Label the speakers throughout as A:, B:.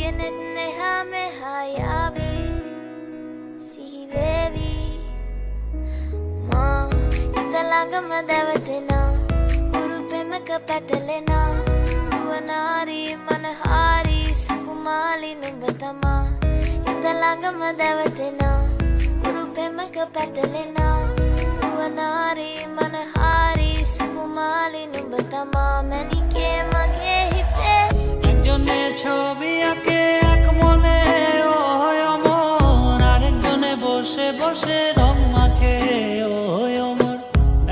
A: Geneha me hayavi si baby ma italanga madavatena urupemaka patalena uvanari manahari sukumali numbatama italanga madavatena urupemaka patalena uvanari manahari sukumali numbatama manike mage hite
B: একজনে ছবি আঁকে এক মনে ওই অমর, আরেকজনে বসে বসে রং মাখে ওই অমর।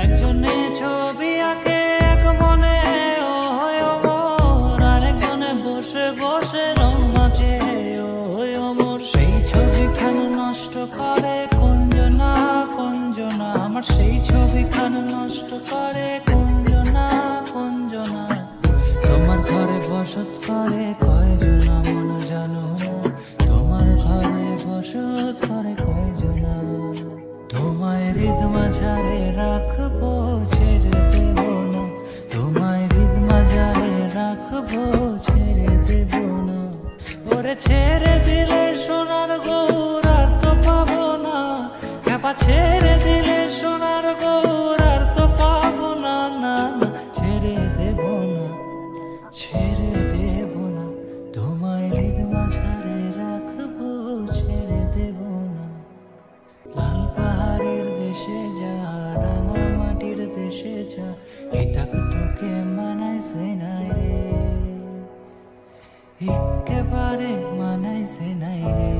B: একজনে ছবি আঁকে এক মনে ওই অমর, আরেকজনে বসে বসে রং মাখে ওই অমর। সেই ছবিখান নষ্ট করে কুঞ্জনা কুঞ্জনা, আমার সেই ছবিখান নষ্ট করে কুঞ্জনা কুঞ্জনা। তোমার ঘরে বসত করে কয়জনা মন জানো না, তোমার ঘরে বসত করে কয়জনা। তোমায় হৃদ মাঝারে রাখবো ছেড়ে দেব না, তোমায় হৃদ মাঝারে রাখবো ছেড়ে দেব না। ওরে ছেড়ে দিলে সোনার গৌর আর তো পাবো না, খেপা ছেড়ে দিলে সোনার গৌর আর তো পাবো না, না না ছেড়ে দেব না, ছেড়ে দেব না। তোমায় হৃদ মাঝারে রাখবো ছেড়ে দেব না। লাল পাহাড়ের দেশে যা, রাঙা মাটির দেশে যা, এটাক তোকে মানাইছে নাই রে, একেবারে মানাইছে নাই রে,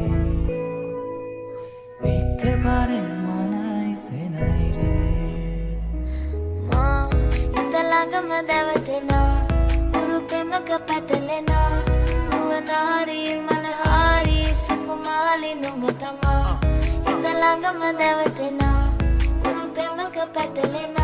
B: একেবারে মানাইছে নাই রে।
A: ma italanga madavatena urupemaka patalena uvanari manahari sukumali numbatama italanga madavatena urupemaka patalena